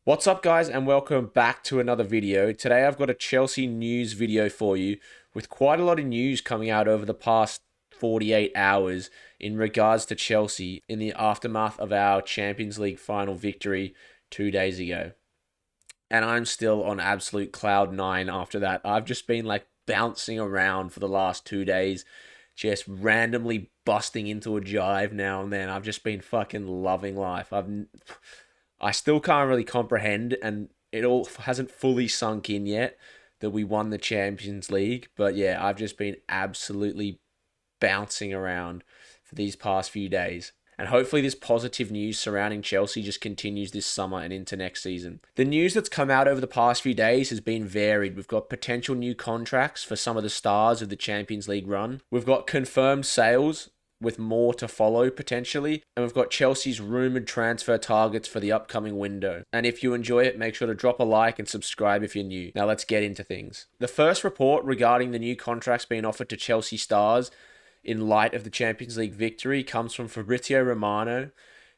What's up, guys, and welcome back to another video. Today I've got a Chelsea news video for you with quite a lot of news coming out over the past 48 hours in regards to Chelsea in the aftermath of our Champions League final victory 2 days ago. And I'm still on absolute cloud nine after that. I've just been like bouncing around for the last 2 days, just randomly busting into a jive now and then. I've just been fucking loving life. I still can't really comprehend, and it all hasn't fully sunk in yet that we won the Champions League. But yeah, I've just been absolutely bouncing around for these past few days. And hopefully this positive news surrounding Chelsea just continues this summer and into next season. The news that's come out over the past few days has been varied. We've got potential new contracts for some of the stars of the Champions League run. We've got confirmed sales with more to follow potentially. And we've got Chelsea's rumoured transfer targets for the upcoming window. And if you enjoy it, make sure to drop a like and subscribe if you're new. Now let's get into things. The first report regarding the new contracts being offered to Chelsea stars in light of the Champions League victory comes from Fabrizio Romano,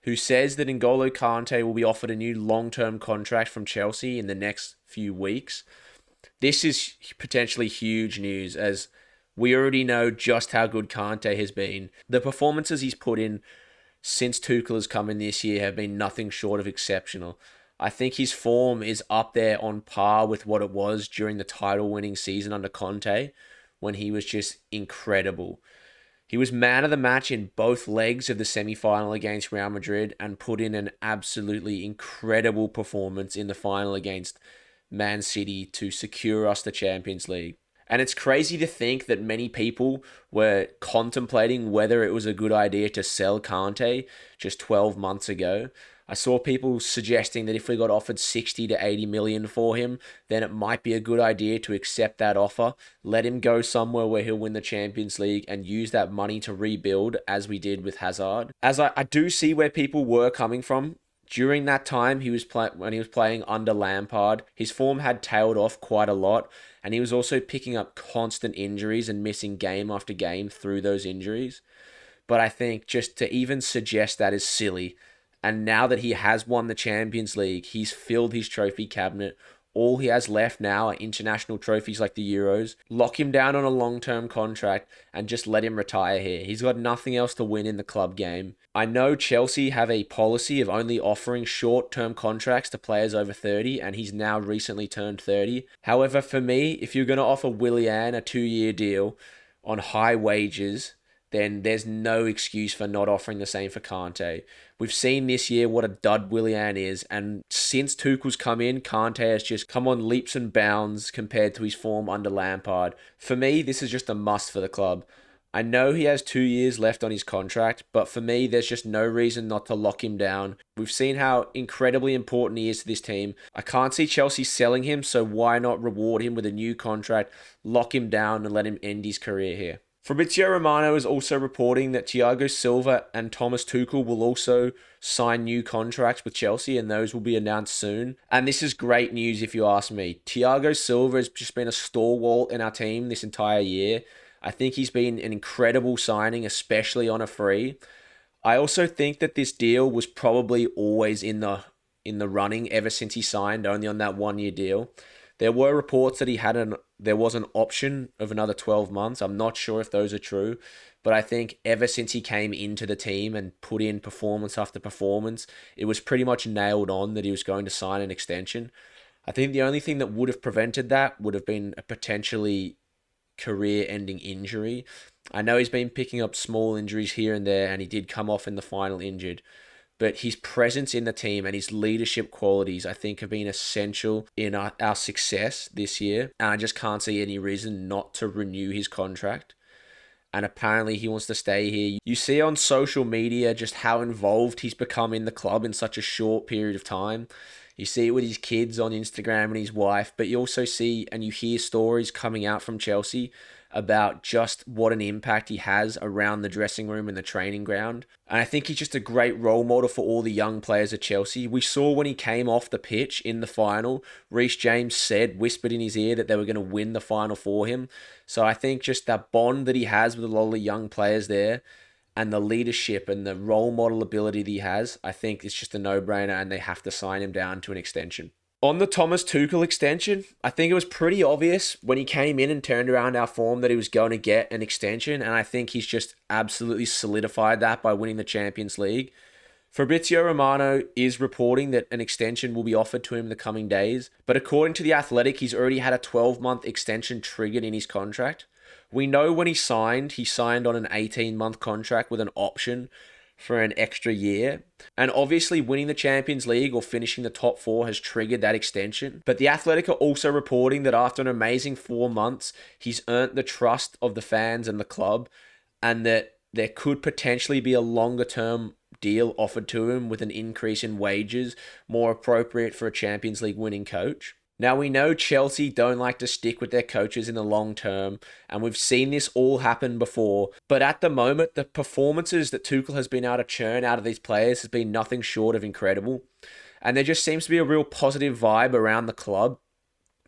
who says that N'Golo Kante will be offered a new long-term contract from Chelsea in the next few weeks. This is potentially huge news, as we already know just how good Kante has been. The performances he's put in since Tuchel has come in this year have been nothing short of exceptional. I think his form is up there on par with what it was during the title-winning season under Conte, when he was just incredible. He was man of the match in both legs of the semi-final against Real Madrid and put in an absolutely incredible performance in the final against Man City to secure us the Champions League. And it's crazy to think that many people were contemplating whether it was a good idea to sell Kante just 12 months ago. I saw people suggesting that if we got offered 60 to 80 million for him, then it might be a good idea to accept that offer, let him go somewhere where he'll win the Champions League and use that money to rebuild as we did with Hazard. As I do see where people were coming from. During that time, when he was playing under Lampard, his form had tailed off quite a lot, and he was also picking up constant injuries and missing game after game through those injuries. But I think just to even suggest that is silly. And now that he has won the Champions League, he's filled his trophy cabinet. All he has left now are international trophies like the Euros. Lock him down on a long-term contract and just let him retire here. He's got nothing else to win in the club game. I know Chelsea have a policy of only offering short-term contracts to players over 30, and he's now recently turned 30. However, for me, if you're going to offer Willian a 2-year deal on high wages, then there's no excuse for not offering the same for Kante. We've seen this year what a dud Willian is, and since Tuchel's come in, Kante has just come on leaps and bounds compared to his form under Lampard. For me, this is just a must for the club. I know he has 2 years left on his contract, but for me, there's just no reason not to lock him down. We've seen how incredibly important he is to this team. I can't see Chelsea selling him, so why not reward him with a new contract, lock him down, and let him end his career here? Fabrizio Romano is also reporting that Thiago Silva and Thomas Tuchel will also sign new contracts with Chelsea, and those will be announced soon. And this is great news if you ask me. Thiago Silva has just been a stalwart in our team this entire year. I think he's been an incredible signing, especially on a free. I also think that this deal was probably always in the running ever since he signed only on that 1-year deal. There were reports that there was an option of another 12 months. I'm not sure if those are true, but I think ever since he came into the team and put in performance after performance, it was pretty much nailed on that he was going to sign an extension. I think the only thing that would have prevented that would have been a potentially career-ending injury. I know he's been picking up small injuries here and there, and he did come off in the final injured. But his presence in the team and his leadership qualities, I think, have been essential in our success this year. And I just can't see any reason not to renew his contract. And apparently he wants to stay here. You see on social media just how involved he's become in the club in such a short period of time. You see it with his kids on Instagram and his wife, but you also see and you hear stories coming out from Chelsea about just what an impact he has around the dressing room and the training ground. And I think he's just a great role model for all the young players at Chelsea. We saw when he came off the pitch in the final, Reece James whispered in his ear that they were going to win the final for him. So I think just that bond that he has with a lot of the young players there, and the leadership and the role model ability that he has, I think it's just a no-brainer and they have to sign him down to an extension. On the Thomas Tuchel extension, I think it was pretty obvious when he came in and turned around our form that he was going to get an extension, and I think he's just absolutely solidified that by winning the Champions League. Fabrizio Romano is reporting that an extension will be offered to him in the coming days, but according to The Athletic, he's already had a 12-month extension triggered in his contract. We know when he signed on an 18-month contract with an option for an extra year. And obviously winning the Champions League or finishing the top 4 has triggered that extension. But The Athletic are also reporting that after an amazing 4 months, he's earned the trust of the fans and the club, and that there could potentially be a longer term deal offered to him with an increase in wages, more appropriate for a Champions League winning coach. Now, we know Chelsea don't like to stick with their coaches in the long term, and we've seen this all happen before. But at the moment, the performances that Tuchel has been able to churn out of these players has been nothing short of incredible. And there just seems to be a real positive vibe around the club,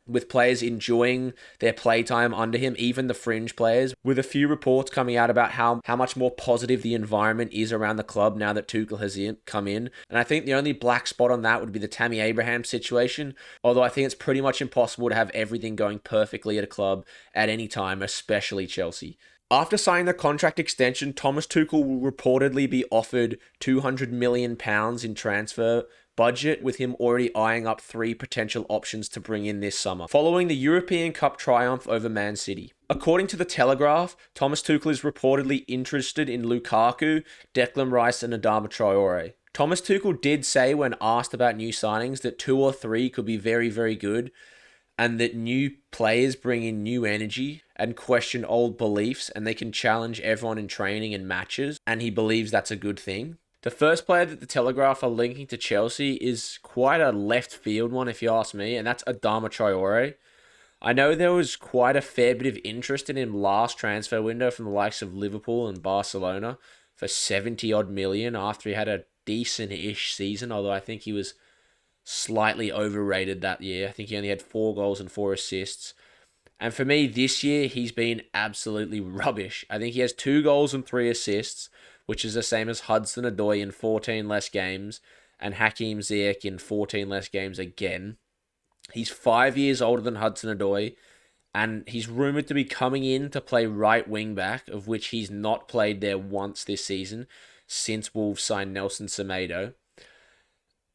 with players enjoying their playtime under him, even the fringe players, with a few reports coming out about how much more positive the environment is around the club now that Tuchel has come in. And I think the only black spot on that would be the Tammy Abraham situation, although I think it's pretty much impossible to have everything going perfectly at a club at any time, especially Chelsea. After signing the contract extension, Thomas Tuchel will reportedly be offered £200 million in transfer budget, with him already eyeing up 3 potential options to bring in this summer, following the European Cup triumph over Man City. According to The Telegraph, Thomas Tuchel is reportedly interested in Lukaku, Declan Rice and Adama Traore. Thomas Tuchel did say when asked about new signings that 2 or 3 could be very, very good, and that new players bring in new energy and question old beliefs, and they can challenge everyone in training and matches, and he believes that's a good thing. The first player that The Telegraph are linking to Chelsea is quite a left field one, if you ask me, and that's Adama Traore. I know there was quite a fair bit of interest in him last transfer window from the likes of Liverpool and Barcelona for 70-odd million after he had a decent-ish season, although I think he was slightly overrated that year. I think he only had 4 goals and 4 assists. And for me, this year, he's been absolutely rubbish. I think he has 2 goals and 3 assists, which is the same as Hudson-Odoi in 14 less games and Hakim Ziyech in 14 less games again. He's 5 years older than Hudson-Odoi, and he's rumoured to be coming in to play right wing back, of which he's not played there once this season since Wolves signed Nelson Semedo.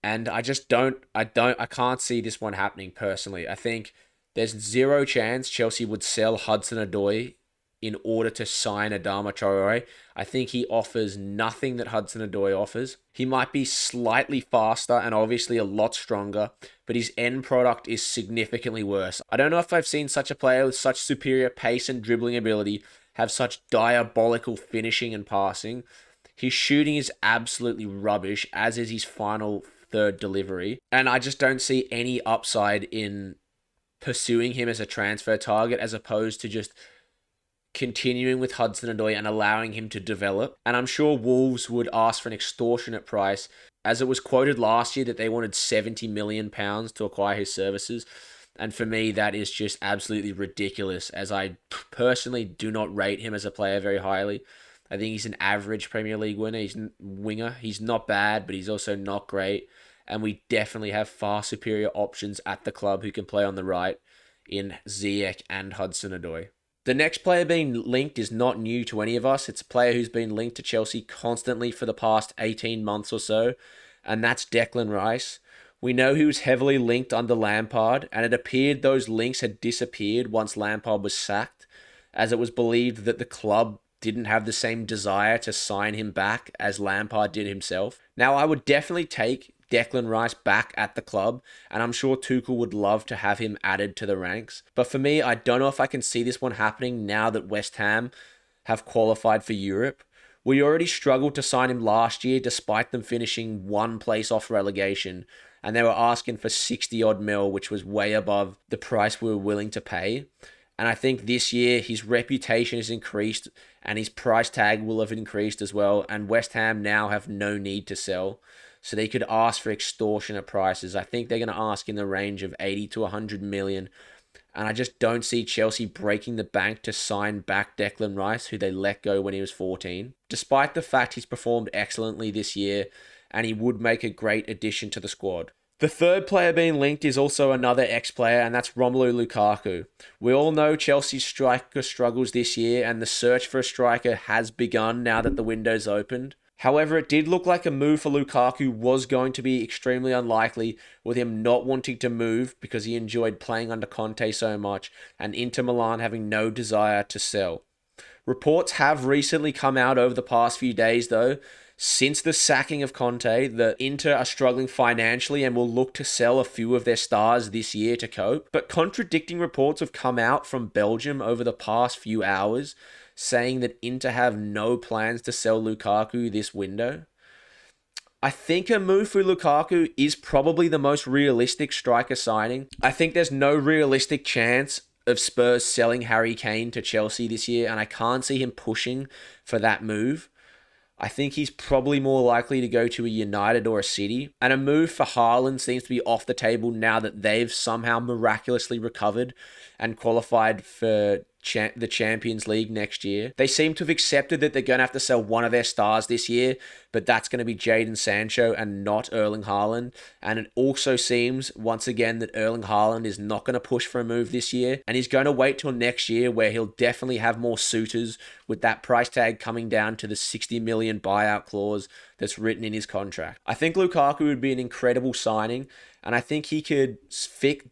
And I can't see this one happening personally. I think there's 0 chance Chelsea would sell Hudson-Odoi in order to sign Adama Traore. I think he offers nothing that Hudson-Odoi offers. He might be slightly faster and obviously a lot stronger, but his end product is significantly worse. I don't know if I've seen such a player with such superior pace and dribbling ability have such diabolical finishing and passing. His shooting is absolutely rubbish, as is his final third delivery, and I just don't see any upside in pursuing him as a transfer target as opposed to just continuing with Hudson-Odoi and allowing him to develop. And I'm sure Wolves would ask for an extortionate price, as it was quoted last year that they wanted £70 million to acquire his services. And for me, that is just absolutely ridiculous, as I personally do not rate him as a player very highly. I think he's an average Premier League winger. He's not bad, but he's also not great. And we definitely have far superior options at the club who can play on the right in Ziyech and Hudson-Odoi. The next player being linked is not new to any of us. It's a player who's been linked to Chelsea constantly for the past 18 months or so, and that's Declan Rice. We know he was heavily linked under Lampard, and it appeared those links had disappeared once Lampard was sacked, as it was believed that the club didn't have the same desire to sign him back as Lampard did himself. Now, I would definitely take Declan Rice back at the club, and I'm sure Tuchel would love to have him added to the ranks. But for me, I don't know if I can see this one happening now that West Ham have qualified for Europe. We already struggled to sign him last year despite them finishing 1 place off relegation, and they were asking for 60-odd mil, which was way above the price we were willing to pay. And I think this year his reputation has increased and his price tag will have increased as well, and West Ham now have no need to sell. So they could ask for extortionate prices. I think they're going to ask in the range of 80 to 100 million And I just don't see Chelsea breaking the bank to sign back Declan Rice, who they let go when he was 14. Despite the fact he's performed excellently this year, and he would make a great addition to the squad. The third player being linked is also another ex-player, and that's Romelu Lukaku. We all know Chelsea's striker struggles this year, and the search for a striker has begun now that the window's opened. However, it did look like a move for Lukaku was going to be extremely unlikely, with him not wanting to move because he enjoyed playing under Conte so much, and Inter Milan having no desire to sell. Reports have recently come out over the past few days, though, since the sacking of Conte, that Inter are struggling financially and will look to sell a few of their stars this year to cope. But contradicting reports have come out from Belgium over the past few hours, saying that Inter have no plans to sell Lukaku this window. I think a move for Lukaku is probably the most realistic striker signing. I think there's no realistic chance of Spurs selling Harry Kane to Chelsea this year, and I can't see him pushing for that move. I think he's probably more likely to go to a United or a City. And a move for Haaland seems to be off the table now that they've somehow miraculously recovered and qualified for the Champions League next year. They seem to have accepted that they're going to have to sell one of their stars this year, but that's going to be Jadon Sancho and not Erling Haaland. And it also seems, once again, that Erling Haaland is not going to push for a move this year, and he's going to wait till next year, where he'll definitely have more suitors, with that price tag coming down to the 60 million buyout clause that's written in his contract. I think Lukaku would be an incredible signing, and I think he could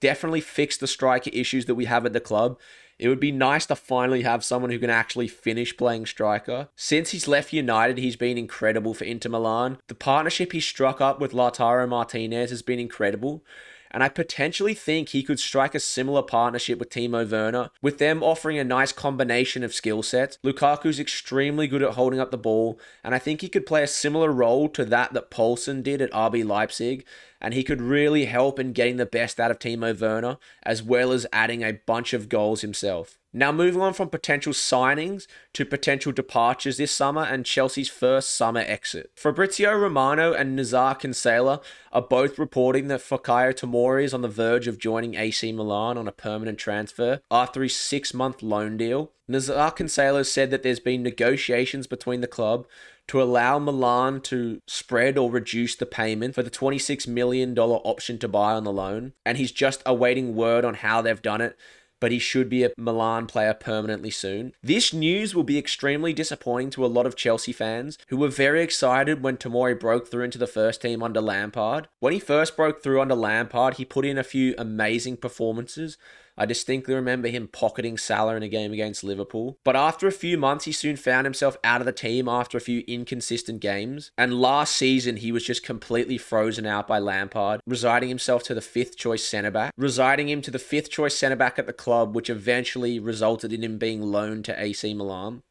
definitely fix the striker issues that we have at the club. It would be nice to finally have someone who can actually finish playing striker. Since he's left United, he's been incredible for Inter Milan. The partnership he struck up with Lautaro Martinez has been incredible. And I potentially think he could strike a similar partnership with Timo Werner, with them offering a nice combination of skill sets. Lukaku's extremely good at holding up the ball, and I think he could play a similar role to that Poulsen did at RB Leipzig, and he could really help in getting the best out of Timo Werner, as well as adding a bunch of goals himself. Now, moving on from potential signings to potential departures this summer and Chelsea's first summer exit. Fabrizio Romano and Nazar Kinsella are both reporting that Fikayo Tomori is on the verge of joining AC Milan on a permanent transfer after his 6-month loan deal. Nazar Kinsella said that there's been negotiations between the club to allow Milan to spread or reduce the payment for the $26 million option to buy on the loan, and he's just awaiting word on how they've done it, but he should be a Milan player permanently soon. This news will be extremely disappointing to a lot of Chelsea fans who were very excited when Tomori broke through into the first team under Lampard. When he first broke through under Lampard, he put in a few amazing performances. I distinctly remember him pocketing Salah in a game against Liverpool. But after a few months, he soon found himself out of the team after a few inconsistent games. And last season, he was just completely frozen out by Lampard, resigning himself to the 5th choice centre-back. Resigning him to the 5th choice centre-back at the club, which eventually resulted in him being loaned to AC Milan.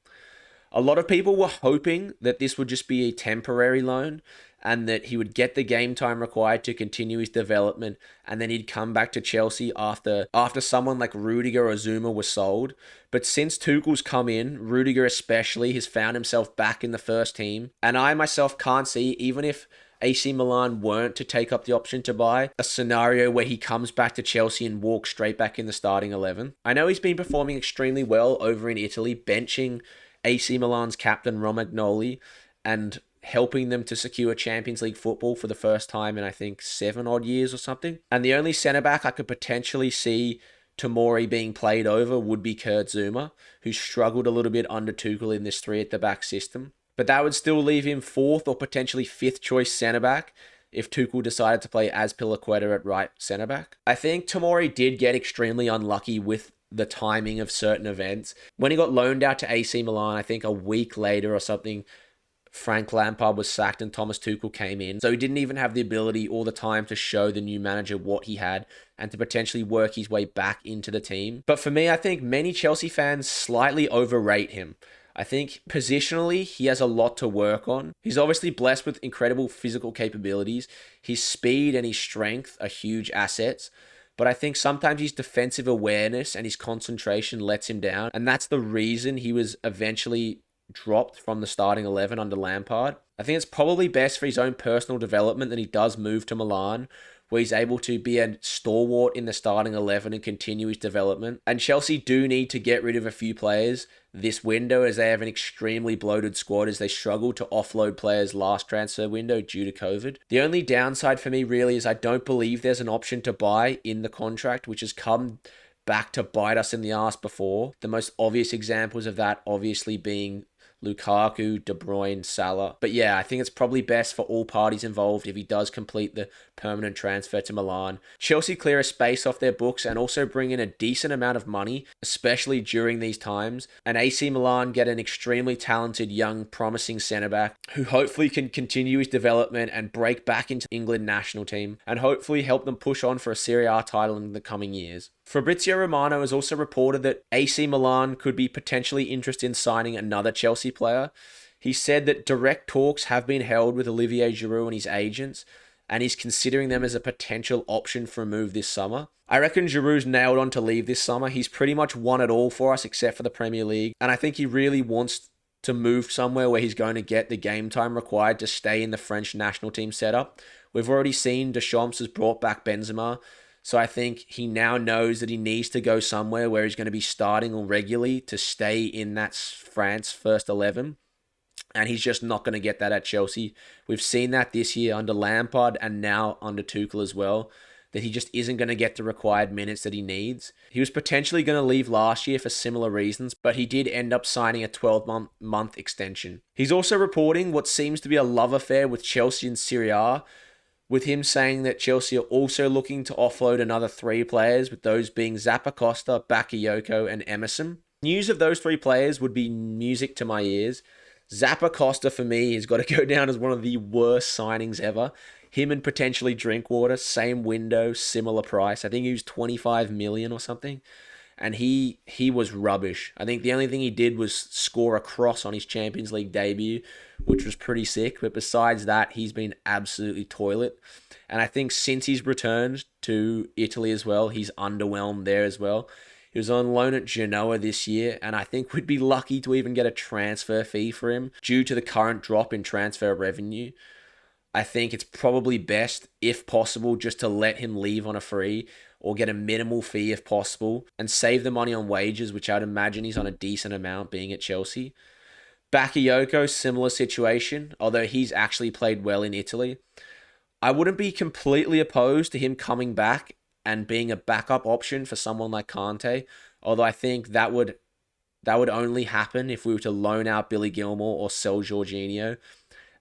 A lot of people were hoping that this would just be a temporary loan, and that he would get the game time required to continue his development, and then he'd come back to Chelsea after someone like Rudiger or Zuma was sold. But since Tuchel's come in, Rudiger especially has found himself back in the first team, and I myself can't see, even if AC Milan weren't to take up the option to buy, a scenario where he comes back to Chelsea and walks straight back in the starting 11. I know he's been performing extremely well over in Italy, benching AC Milan's captain Romagnoli and helping them to secure Champions League football for the first time in, I think, 7 odd years or something. And the only centre-back I could potentially see Tomori being played over would be Kurt Zouma, who struggled a little bit under Tuchel in this 3-at-the-back system. But that would still leave him 4th or potentially 5th choice centre-back if Tuchel decided to play Azpilicueta at right centre-back. I think Tomori did get extremely unlucky with the timing of certain events. When he got loaned out to AC Milan, I think a week later or something, Frank Lampard was sacked and Thomas Tuchel came in. So he didn't even have the ability or the time to show the new manager what he had and to potentially work his way back into the team. But for me, I think many Chelsea fans slightly overrate him. I think positionally, he has a lot to work on. He's obviously blessed with incredible physical capabilities. His speed and his strength are huge assets. But I think sometimes his defensive awareness and his concentration lets him down. And that's the reason he was eventually dropped from the starting 11 under Lampard. I think it's probably best for his own personal development that he does move to Milan, where he's able to be a stalwart in the starting 11 and continue his development. And Chelsea do need to get rid of a few players this window, as they have an extremely bloated squad, as they struggle to offload players last transfer window due to COVID. The only downside for me really is I don't believe there's an option to buy in the contract, which has come back to bite us in the ass before. The most obvious examples of that obviously being Lukaku, De Bruyne, Salah. But yeah, I think it's probably best for all parties involved if he does complete the permanent transfer to Milan. Chelsea clear a space off their books and also bring in a decent amount of money, especially during these times. And AC Milan get an extremely talented, young, promising centre-back who hopefully can continue his development and break back into England national team and hopefully help them push on for a Serie A title in the coming years. Fabrizio Romano has also reported that AC Milan could be potentially interested in signing another Chelsea player. He said that direct talks have been held with Olivier Giroud and his agents, and he's considering them as a potential option for a move this summer. I reckon Giroud's nailed on to leave this summer. He's pretty much won it all for us except for the Premier League, and I think he really wants to move somewhere where he's going to get the game time required to stay in the French national team setup. We've already seen Deschamps has brought back Benzema, so I think he now knows that he needs to go somewhere where he's going to be starting regularly to stay in that France first 11. And he's just not going to get that at Chelsea. We've seen that this year under Lampard and now under Tuchel as well, that he just isn't going to get the required minutes that he needs. He was potentially going to leave last year for similar reasons, but he did end up signing a 12-month extension. He's also reporting what seems to be a love affair with Chelsea and Serie A, with him saying that Chelsea are also looking to offload another 3 players, with those being Zappacosta, Bakayoko, and Emerson. News of those 3 players would be music to my ears. Zappacosta, for me, has got to go down as one of the worst signings ever. Him and potentially Drinkwater, same window, similar price. I think he was 25 million or something. And he was rubbish. I think the only thing he did was score a cross on his Champions League debut, which was pretty sick. But besides that, he's been absolutely toilet. And I think since he's returned to Italy as well, he's underwhelmed there as well. He was on loan at Genoa this year, and I think we'd be lucky to even get a transfer fee for him due to the current drop in transfer revenue. I think it's probably best, if possible, just to let him leave on a free or get a minimal fee if possible and save the money on wages, which I'd imagine he's on a decent amount being at Chelsea. Bakayoko, similar situation, although he's actually played well in Italy. I wouldn't be completely opposed to him coming back and being a backup option for someone like Kante, although I think that would only happen if we were to loan out Billy Gilmour or sell Jorginho.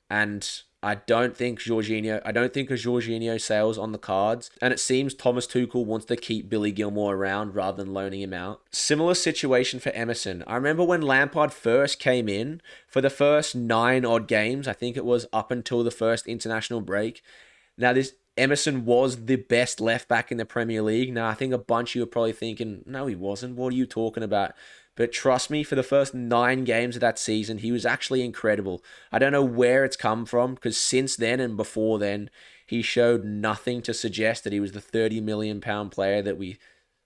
And I don't think a Jorginho sale's on the cards, and it seems Thomas Tuchel wants to keep Billy Gilmour around rather than loaning him out. Similar situation for Emerson. I remember when Lampard first came in, for the first 9 odd games, I think it was up until the first international break. Now this Emerson was the best left back in the Premier League. Now I think a bunch of you are probably thinking, no he wasn't, what are you talking about? But trust me, for the first 9 games of that season, he was actually incredible. I don't know where it's come from, because since then and before then, he showed nothing to suggest that he was the £30 million player that we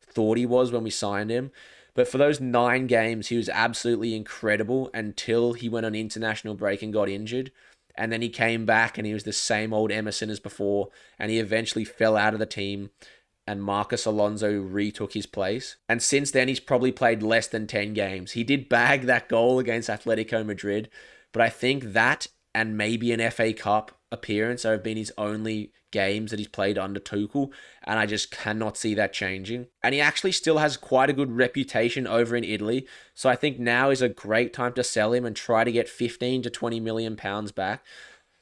thought he was when we signed him. But for those 9 games, he was absolutely incredible until he went on international break and got injured. And then he came back and he was the same old Emerson as before, and he eventually fell out of the team, and Marcos Alonso retook his place. And since then, he's probably played less than 10 games. He did bag that goal against Atletico Madrid, but I think that and maybe an FA Cup appearance have been his only games that he's played under Tuchel, and I just cannot see that changing. And he actually still has quite a good reputation over in Italy, so I think now is a great time to sell him and try to get 15 to 20 million pounds back.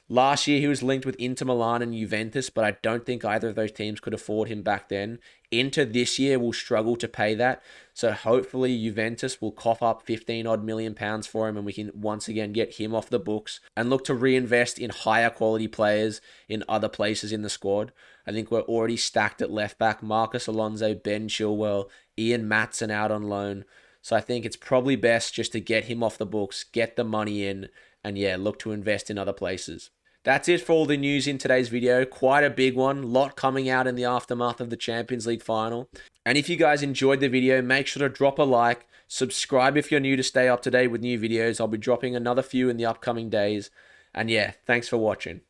Last year, he was linked with Inter Milan and Juventus, but I don't think either of those teams could afford him back then. Inter this year will struggle to pay that, so hopefully Juventus will cough up 15 odd million pounds for him and we can once again get him off the books and look to reinvest in higher quality players in other places in the squad. I think we're already stacked at left back. Marcos Alonso, Ben Chilwell, Ian Maatsen out on loan. So I think it's probably best just to get him off the books, get the money in, and yeah, look to invest in other places. That's it for all the news in today's video. Quite a big one. Lot coming out in the aftermath of the Champions League final. And if you guys enjoyed the video, make sure to drop a like. Subscribe if you're new to stay up to date with new videos. I'll be dropping another few in the upcoming days. And yeah, thanks for watching.